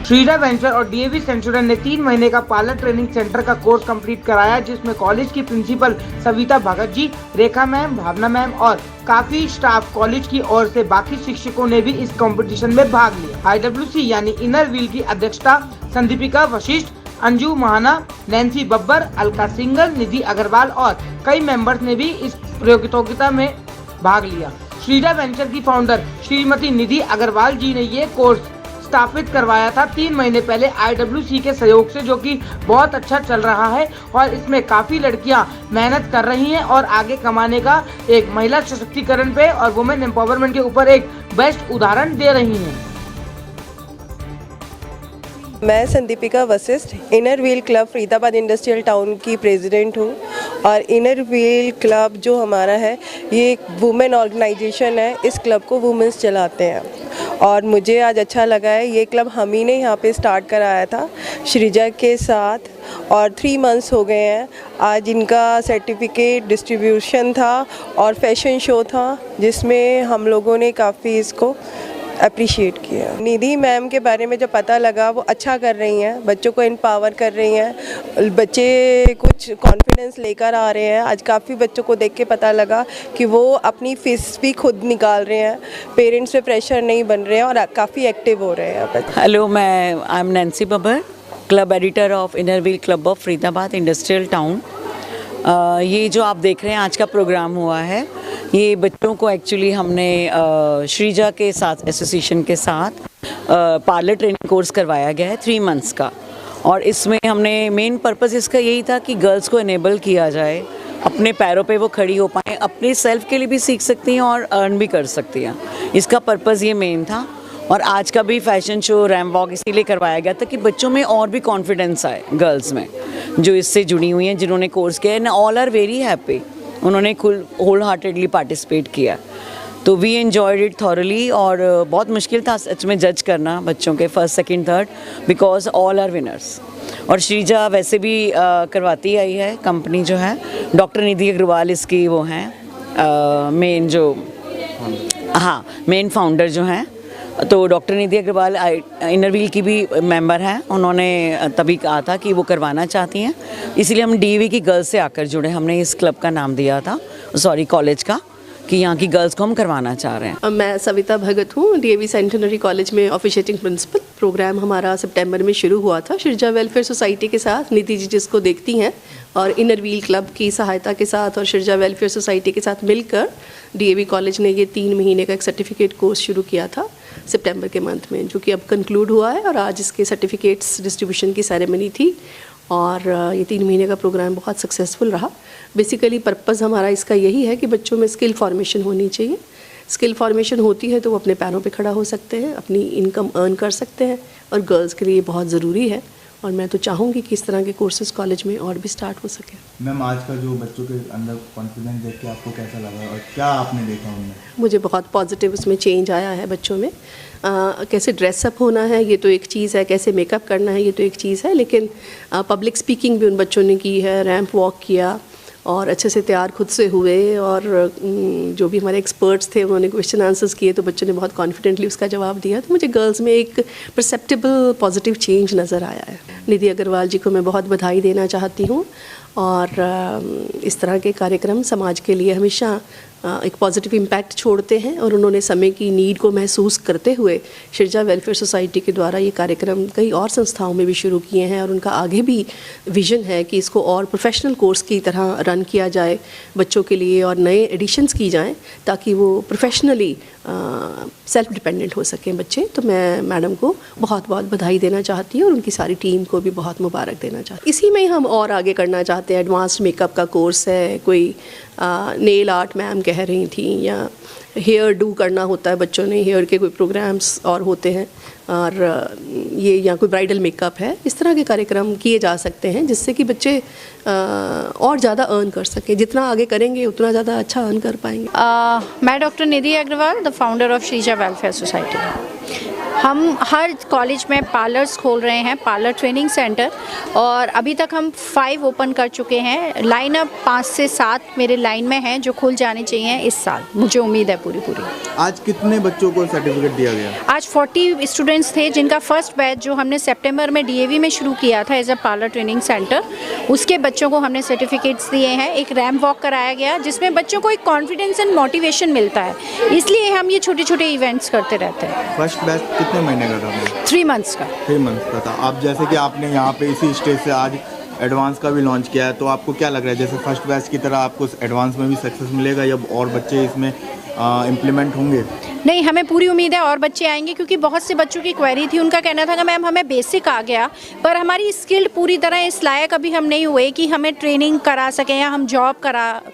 Sreeja venture और DAV Centurion ने 3 महीने का पार्लर ट्रेनिंग सेंटर का कोर्स कंप्लीट कराया, जिसमें कॉलेज की प्रिंसिपल सविता भगत जी, रेखा मैम, भावना मैम और काफी स्टाफ कॉलेज की ओर से बाकी शिक्षकों ने भी इस कंपटीशन में भाग लिया। IWC यानी इनर व्हील की अध्यक्षता संदीपिका वशिष्ठ, अंजू महाना, नैन्सी बब्बर, अलका सिंगल, निधि अग्रवाल और कई मेंबर्स ने भी इस प्रतियोगिता में भाग लिया। श्रीजा वेंचर की फाउंडर श्रीमती निधि अग्रवाल जी ने ये कोर्स स्थापित करवाया था 3 महीने पहले IWC के सहयोग से, जो कि बहुत अच्छा चल रहा है और इसमें काफी लड़कियां मेहनत कर रही हैं और आगे कमाने का एक महिला सशक्तिकरण पे और वुमेन एम्पावरमेंट के ऊपर एक बेस्ट उदाहरण दे रही हैं। मैं Sandeepika Vashisht inner wheel club Faridabad industrial town की प्रेसिडेंट हूँ और इनर व्हील क्लब जो हमारा है ये एक वुमेन ऑर्गेनाइजेशन है। इस क्लब को वुमेन्स चलाते हैं और मुझे आज अच्छा लगा है। ये क्लब हम ही ने यहाँ पे स्टार्ट कराया था श्रीजा के साथ और 3 मंथ्स हो गए हैं। आज इनका सर्टिफिकेट डिस्ट्रीब्यूशन था और फैशन शो था, जिसमें हम लोगों ने काफ़ी इसको अप्रिशिएट किया। निधि मैम के बारे में जो पता लगा वो अच्छा कर रही हैं, बच्चों को एम्पावर कर रही हैं, बच्चे कुछ कॉन्फिडेंस लेकर आ रहे हैं। आज काफ़ी बच्चों को देख के पता लगा कि वो अपनी फीस भी खुद निकाल रहे हैं, पेरेंट्स पे प्रेशर नहीं बन रहे हैं और काफ़ी एक्टिव हो रहे हैं। Hello, I am Nancy Babbar, club editor of inner wheel club of Faridabad industrial town. ये जो आप देख रहे हैं आज का प्रोग्राम हुआ है, ये बच्चों को एक्चुअली हमने श्रीजा के साथ एसोसिएशन के साथ पार्लर ट्रेनिंग कोर्स करवाया गया है 3 मंथ्स का। और इसमें हमने मेन पर्पस इसका यही था कि गर्ल्स को इनेबल किया जाए, अपने पैरों पे वो खड़ी हो पाएँ, अपने सेल्फ के लिए भी सीख सकती हैं और अर्न भी कर सकती हैं। इसका पर्पस ये मेन था। और आज का भी फैशन शो, रैम वॉक इसीलिए करवाया गया था कि बच्चों में और भी कॉन्फिडेंस आए, गर्ल्स में जो इससे जुड़ी हुई हैं, जिन्होंने कोर्स किया है। ऑल आर वेरी हैप्पी, उन्होंने होल हार्टेडली पार्टिसिपेट किया। तो वी एन्जॉयड इट थॉरली और बहुत मुश्किल था सच में जज करना बच्चों के first, second, third, because all are winners. और श्रीजा वैसे भी करवाती आई है, कंपनी जो है डॉक्टर निधि अग्रवाल इसकी वो हैं मेन जो मेन फाउंडर जो हैं। तो doctor Nidhi Agarwal inner wheel की भी मेंबर हैं। उन्होंने तभी कहा था कि वो करवाना चाहती हैं, इसीलिए हम डीवी की गर्ल्स से आकर जुड़े। हमने इस क्लब का नाम दिया था, कॉलेज का, कि यहाँ की गर्ल्स को हम करवाना चाह रहे हैं। मैं सविता भगत हूँ, डीएवी सेंटेनरी कॉलेज में ऑफिशिएटिंग प्रिंसिपल। प्रोग्राम हमारा सितंबर में शुरू हुआ था श्रीजा वेलफेयर सोसाइटी के साथ। निधि जी जिसको देखती हैं और इनर व्हील क्लब की सहायता के साथ और श्रीजा वेलफेयर सोसाइटी के साथ मिलकर डीएवी कॉलेज ने ये 3 महीने का एक सर्टिफिकेट कोर्स शुरू किया था सितंबर के मंथ में, जो कि अब कंक्लूड हुआ है और आज इसके सर्टिफिकेट्स डिस्ट्रीब्यूशन की सेरेमनी थी। और ये 3 महीने का प्रोग्राम बहुत सक्सेसफुल रहा। बेसिकली पर्पज़ हमारा इसका यही है कि बच्चों में स्किल फॉर्मेशन होनी चाहिए। स्किल फॉर्मेशन होती है तो वो अपने पैरों पे खड़ा हो सकते हैं, अपनी इनकम अर्न कर सकते हैं और गर्ल्स के लिए बहुत ज़रूरी है। और मैं तो चाहूँगी कि इस तरह के कोर्सेज कॉलेज में और भी स्टार्ट हो सके। मैम, आज का जो बच्चों के अंदर कॉन्फिडेंस देख के आपको कैसा लगा और क्या आपने देखा उनमें? मुझे बहुत पॉजिटिव उसमें चेंज आया है बच्चों में। कैसे ड्रेसअप होना है ये तो एक चीज़ है, कैसे मेकअप करना है ये तो एक चीज़ है, लेकिन पब्लिक स्पीकिंग भी उन बच्चों ने की है, रैंप वॉक किया और अच्छे से तैयार खुद से हुए। और जो भी हमारे एक्सपर्ट्स थे उन्होंने क्वेश्चन आंसर्स किए तो बच्चों ने बहुत कॉन्फिडेंटली उसका जवाब दिया। तो मुझे गर्ल्स में एक परसेप्टेबल पॉजिटिव चेंज नज़र आया है। निधि अग्रवाल जी को मैं बहुत बधाई देना चाहती हूँ और इस तरह के कार्यक्रम समाज के लिए हमेशा एक पॉजिटिव इम्पैक्ट छोड़ते हैं। और उन्होंने समय की नीड को महसूस करते हुए श्रीजा वेलफेयर सोसाइटी के द्वारा ये कार्यक्रम कई और संस्थाओं में भी शुरू किए हैं और उनका आगे भी विजन है कि इसको और प्रोफेशनल कोर्स की तरह रन किया जाए बच्चों के लिए और नए एडिशंस की जाएं ताकि वो प्रोफेशनली सेल्फ डिपेंडेंट हो सकें बच्चे। तो मैं मैडम को बहुत बहुत बधाई देना चाहती हूँ और उनकी सारी टीम को भी बहुत मुबारक देना चाहती हूँ। इसी में हम और आगे करना चाहते हैं। एडवांस्ड मेकअप का कोर्स है, कोई नेल आर्ट मैम कह रही थी, या हेयर डू करना होता है बच्चों ने, हेयर के कोई प्रोग्राम्स और होते हैं, और ये या कोई ब्राइडल मेकअप है। इस तरह के कार्यक्रम किए जा सकते हैं जिससे कि बच्चे और ज़्यादा अर्न कर सकें। जितना आगे करेंगे उतना ज़्यादा अच्छा अर्न कर पाएंगे। मैं doctor Nidhi Agarwal, the founder of Shreeja welfare society. हम हर कॉलेज में पार्लर्स खोल रहे हैं, पार्लर ट्रेनिंग सेंटर, और अभी तक हम 5 ओपन कर चुके हैं। लाइन अप 5 से 7 मेरे लाइन में हैं जो खुल जाने चाहिए इस साल, मुझे उम्मीद है पूरी। आज कितने बच्चों को सर्टिफिकेट दिया गया? आज 40 स्टूडेंट्स थे जिनका फर्स्ट बैच जो हमने सितंबर में डीएवी में शुरू किया था as a parlour training centre, उसके बच्चों को हमने सर्टिफिकेट्स दिए हैं। एक रैम्प वॉक कराया गया जिसमें बच्चों को एक कॉन्फिडेंस एंड मोटिवेशन मिलता है, इसलिए हम ये छोटे छोटे इवेंट्स करते रहते हैं। फर्स्ट बैच कितने महीने का था? 3 मंथ्स का। 3 मंथ्स का था। आप जैसे कि आपने यहाँ पे इसी स्टेज से आज एडवांस का भी लॉन्च किया है, तो आपको क्या लग रहा है, जैसे फर्स्ट बैच की तरह आपको एडवांस में भी सक्सेस मिलेगा या और बच्चे इसमें इम्प्लीमेंट होंगे? नहीं, हमें पूरी उम्मीद है और बच्चे आएंगे, क्योंकि बहुत से बच्चों की क्वेरी थी। उनका कहना था कि मैम हमें बेसिक आ गया पर हमारी स्किल्ड पूरी तरह इस लायक अभी हम नहीं हुए कि हमें ट्रेनिंग करा सकें या हम जॉब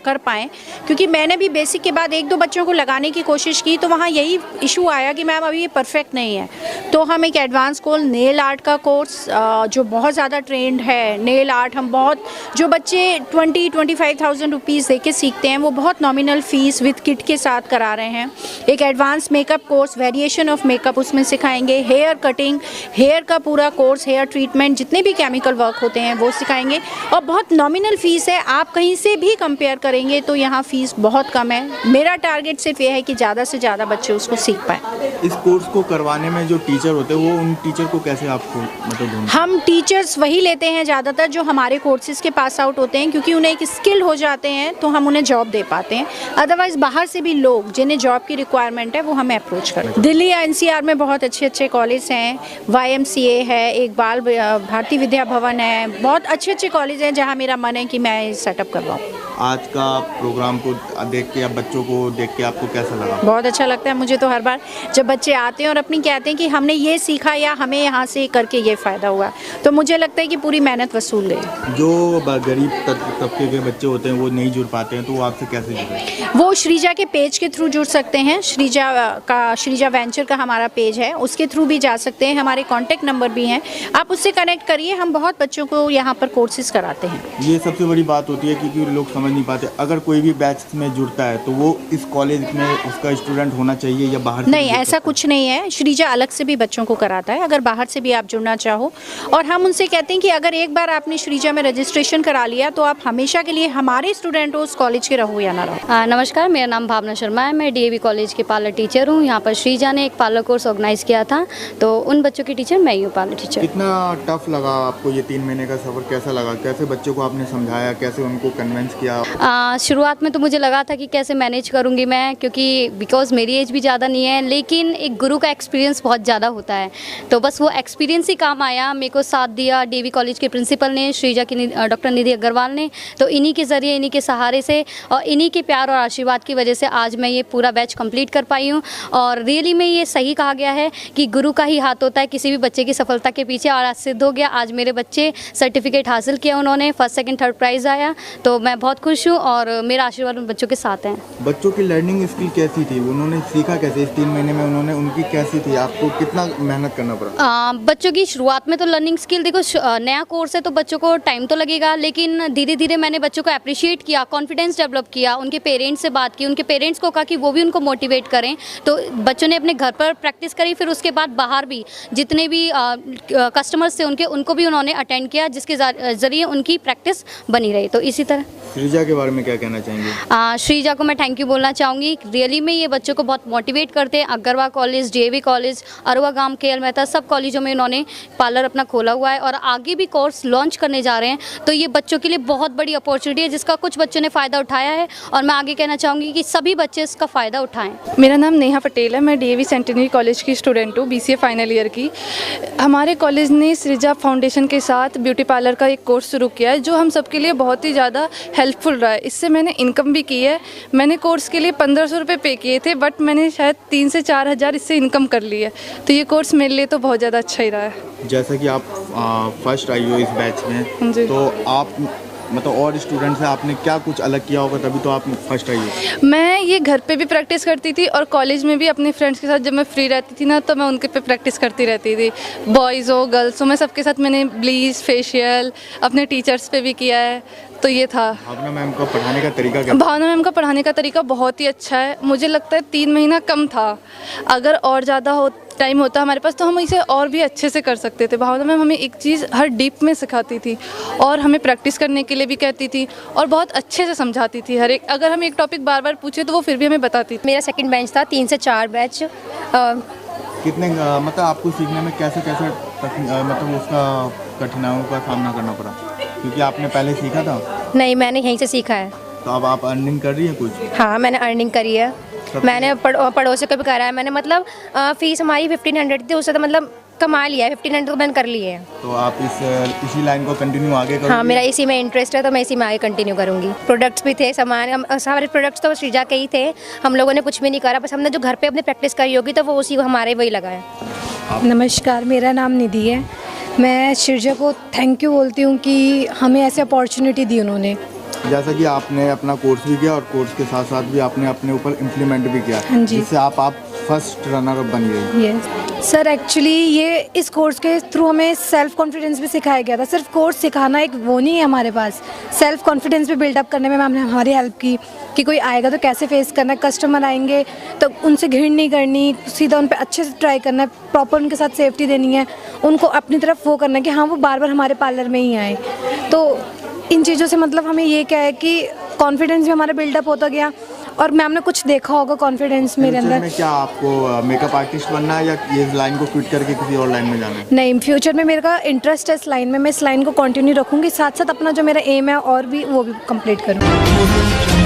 कर पाएँ। क्योंकि मैंने भी बेसिक के बाद 1-2 बच्चों को लगाने की कोशिश की तो वहाँ यही इशू आया कि मैम अभी ये परफेक्ट नहीं है। तो हम एक एडवांस कोर्स नेल आर्ट का कोर्स जो बहुत ज़्यादा ट्रेंड है, नेल आर्ट हम बहुत, जो बच्चे 20-25,000 रुपीज़ दे के सीखते हैं वो बहुत नॉमिनल फ़ीस विद किट के साथ करा रहे हैं। एक advance makeup course, variation of makeup उसमें सिखाएंगे, हेयर कटिंग, हेयर का पूरा कोर्स, हेयर ट्रीटमेंट, जितने भी केमिकल वर्क होते हैं वो सिखाएंगे, और बहुत नॉमिनल फ़ीस है। आप कहीं से भी कंपेयर करेंगे तो यहाँ फ़ीस बहुत कम है। मेरा टारगेट सिर्फ ये है कि ज़्यादा से ज़्यादा बच्चे उसको सीख पाएँ। इस कोर्स को करवाने में जो टीचर होते हैं वो उन टीचर को कैसे आपको मतलब हम टीचर्स वही लेते हैं ज़्यादातर जो हमारे कोर्सेज़ के पास आउट होते हैं, क्योंकि उन्हें एक स्किल हो जाते हैं तो हम उन्हें जॉब दे पाते हैं। अदरवाइज़ बाहर से भी लोग जिन्हें जॉब की रिक्वायरमेंट है वो हमें अप्रोच करते हैं। दिल्ली या एनसीआर में बहुत अच्छे अच्छे कॉलेज हैं, YMCA है, एक बाल भारती विद्या भवन है, बहुत अच्छे अच्छे कॉलेज हैं जहाँ मेरा मन है कि मैं सेटअप करवाऊँ। आज का प्रोग्राम को देख के या बच्चों को देख के आपको कैसा लगा? बहुत अच्छा लगता है मुझे तो हर बार जब बच्चे आते हैं और अपनी कहते हैं कि हमने ये सीखा या हमें यहाँ से करके ये फ़ायदा हुआ, तो मुझे लगता है कि पूरी मेहनत वसूल गई। जो गरीब तबके के बच्चे होते हैं वो नहीं जुड़ पाते हैं तो वो आपसे कैसे जुड़े? वो श्रीजा के पेज के थ्रू जुड़ सकते हैं। श्रीजा वेंचर का हमारा पेज है, उसके थ्रू भी जा सकते हैं। हमारे कॉन्टैक्ट नंबर भी हैं, आप उससे कनेक्ट करिए। हम बहुत बच्चों को यहाँ पर कोर्सेज कराते हैं। ये सबसे बड़ी बात होती है क्योंकि लोग समझ नहीं पाते, अगर कोई भी बैच में जुड़ता है तो वो इस कॉलेज में उसका स्टूडेंट होना चाहिए या बाहर से? नहीं, ऐसा कुछ नहीं है। श्रीजा अलग से भी बच्चों को कराता है, अगर बाहर से भी आप जुड़ना चाहो। और हम उनसे कहते हैं कि अगर एक बार आपने श्रीजा में रजिस्ट्रेशन करा लिया तो आप हमेशा के लिए हमारे स्टूडेंट हो, उस कॉलेज के रहो या ना रहो। नमस्कार, मेरा नाम भावना शर्मा है, मैं DAV कॉलेज के पार्लर टीचर हूँ। यहाँ पर श्रीजा ने एक पार्लर कोर्स ऑर्गेनाइज़ किया था, तो उन बच्चों की टीचर मैं ही हूँ, पार्लर टीचर। कितना टफ लगा आपको ये 3 महीने का सफ़र? कैसा लगा? कैसे बच्चों को आपने समझाया, कैसे उनको कन्विंस किया? शुरुआत में तो मुझे लगा था कि कैसे मैनेज करूँगी मैं, क्योंकि बिकॉज मेरी एज भी ज़्यादा नहीं है, लेकिन एक गुरु का एक्सपीरियंस बहुत ज़्यादा होता है, तो बस वो एक्सपीरियंस ही काम आया। मेरे को साथ दिया DAV कॉलेज के प्रिंसिपल ने, श्रीजा की डॉक्टर निधि अग्रवाल ने, तो इन्हीं के ज़रिए, इन्हीं के सहारे से और इन्हीं के प्यार और आशीर्वाद की वजह से आज मैं ये पूरा बैच कंप्लीट कर पाई हूँ। और रियली में ये सही कहा गया है कि गुरु का ही हाथ होता है किसी भी बच्चे की सफलता के पीछे, और आज सिद्ध हो गया। आज मेरे बच्चे सर्टिफिकेट हासिल किया, उन्होंने फर्स्ट सेकंड थर्ड प्राइज़ आया, तो मैं बहुत खुश हूँ और मेरा आशीर्वाद उन बच्चों के साथ है। बच्चों की लर्निंग स्किल कैसी थी? उन्होंने सीखा कैसे इस 3 महीने में? उन्होंने उनकी कैसी थी? आपको कितना मेहनत करना पड़ा? बच्चों की शुरुआत में तो लर्निंग स्किल, देखो नया कोर्स है तो बच्चों को टाइम तो लगेगा, लेकिन धीरे धीरे मैंने बच्चों को अप्रिशिएट किया, कॉन्फिडेंस डेवलप किया, उनके पेरेंट्स से बात की, उनके पेरेंट्स को कहा कि वो भी उनको मोटिवेट करें, तो बच्चों ने अपने घर पर प्रैक्टिस करी। फिर उसके बाद बाहर भी जितने भी कस्टमर्स थे उनको भी उन्होंने अटेंड किया, जिसके ज़रिए उनकी प्रैक्टिस बनी रही। तो इसी तरह श्रीजा के बारे में क्या कहना चाहेंगे? श्रीजा को मैं थैंक यू बोलना चाहूँगी। रियली में ये बच्चों को बहुत मोटिवेट करते हैं। अग्रवाल कॉलेज, DAV कॉलेज, अरवा गांव, KL मेहता, सब कॉलेजों में इन्होंने पार्लर अपना खोला हुआ है और आगे भी कोर्स लॉन्च करने जा रहे हैं। तो ये बच्चों के लिए बहुत बड़ी अपॉर्चुनिटी है, जिसका कुछ बच्चों ने फ़ायदा उठाया है, और मैं आगे कहना चाहूँगी कि सभी बच्चे इसका फ़ायदा उठाएँ। मेरा नाम नेहा पटेल है, मैं DAV सेंटेनरी कॉलेज की स्टूडेंट हूँ, BCA फाइनल ईयर की। हमारे कॉलेज ने श्रीजा फाउंडेशन के साथ ब्यूटी पार्लर का एक कोर्स शुरू किया है, जो हम सबके लिए बहुत ही ज़्यादा हेल्पफुल रहा है। इससे मैंने इनकम भी की है। मैंने कोर्स के लिए 1500 रुपये पे किए थे, बट मैंने शायद 3 से 4 हज़ार इससे इनकम कर ली है। तो ये कोर्स मेरे लिए तो बहुत ज़्यादा अच्छा ही रहा है। जैसा कि आप फर्स्ट आई हो इस बैच में, तो आप मतलब और स्टूडेंट से आपने क्या कुछ अलग किया होगा तभी तो आप फर्स्ट आई हो? मैं ये घर पे भी प्रैक्टिस करती थी और कॉलेज में भी अपने फ्रेंड्स के साथ जब मैं फ्री रहती थी ना, तो मैं उनके पे प्रैक्टिस करती रहती थी। बॉयज़ हो गर्ल्स हो, मैं सबके साथ मैंने ब्लीच फेशियल अपने टीचर्स पे भी किया है। तो ये था। भावना मैम का पढ़ाने का तरीका क्या? भावना मैम का पढ़ाने का तरीका बहुत ही अच्छा है। मुझे लगता है 3 महीना कम था, अगर और ज़्यादा टाइम होता हमारे पास तो हम इसे और भी अच्छे से कर सकते थे। भावना मैम हमें एक चीज़ हर डीप में सिखाती थी और हमें प्रैक्टिस करने के लिए भी कहती थी और बहुत अच्छे से समझाती थी। हर एक अगर हम एक टॉपिक बार बार पूछे तो वो फिर भी हमें बताती थी। मेरा सेकंड बेंच था, 3 से 4 बैच। कितने मतलब आपको सीखने में कैसे कैसे मतलब उसका कठिनाइयों का सामना करना पड़ा, क्योंकि आपने पहले सीखा था? नहीं, मैंने यहीं से सीखा है। तो अब आप अर्निंग कर रही हैं कुछ? हाँ, मैंने अर्निंग करी है। मैंने पड़ोसी को भी करा है मैंने, मतलब फ़ीस हमारी 1500 थी, उससे तो मतलब कमा लिया है, 1500 तो मैंने कर लिए है। तो आप इसी लाइन को कंटिन्यू आगे करोगे? हाँ, मेरा इसी में इंटरेस्ट है तो मैं इसी में आगे कंटिन्यू करूँगी। प्रोडक्ट्स भी थे, सामान सारे प्रोडक्ट्स तो श्रीजा के ही थे, हम लोगों ने कुछ भी नहीं करा, बस हमने जो घर पे अपनी प्रैक्टिस करी होगी तो वो उसी हमारे वही लगा है। नमस्कार, मेरा नाम निधि है। मैं श्रीजा को थैंक यू बोलती हूँ कि हमें ऐसे अपॉर्चुनिटी दी उन्होंने। जैसा कि आपने अपना कोर्स भी किया और कोर्स के साथ साथ भी आपने अपने ऊपर इम्प्लीमेंट भी किया, हाँ जी। जिससे आप फर्स्ट रनर अप बन गई। यस सर, एक्चुअली ये इस कोर्स के थ्रू हमें सेल्फ कॉन्फिडेंस भी सिखाया गया था। सिर्फ कोर्स सिखाना एक वो नहीं है हमारे पास, सेल्फ कॉन्फिडेंस भी बिल्डअप करने में मैम ने हमारी हेल्प की कि कोई आएगा तो कैसे फेस करना है, कस्टमर आएंगे तो उनसे घिन नहीं करनी, सीधा उन पर अच्छे से ट्राई करना है, प्रॉपर उनके साथ सेफ्टी देनी है, उनको अपनी तरफ वो करना है कि हाँ वो बार बार हमारे पार्लर में ही आए। तो इन चीज़ों से मतलब हमें ये क्या है कि कॉन्फिडेंस भी हमारा बिल्डअप होता गया और मैम ने कुछ देखा होगा कॉन्फिडेंस मेरे अंदर। में क्या आपको मेकअप आर्टिस्ट बनना है या ये लाइन को क्विट करके किसी और लाइन में जाना है? नहीं, फ्यूचर में मेरा इंटरेस्ट है इस लाइन में, मैं इस लाइन को कंटिन्यू रखूँगी, साथ साथ अपना जो मेरा एम है और भी वो भी कंप्लीट करूँगी।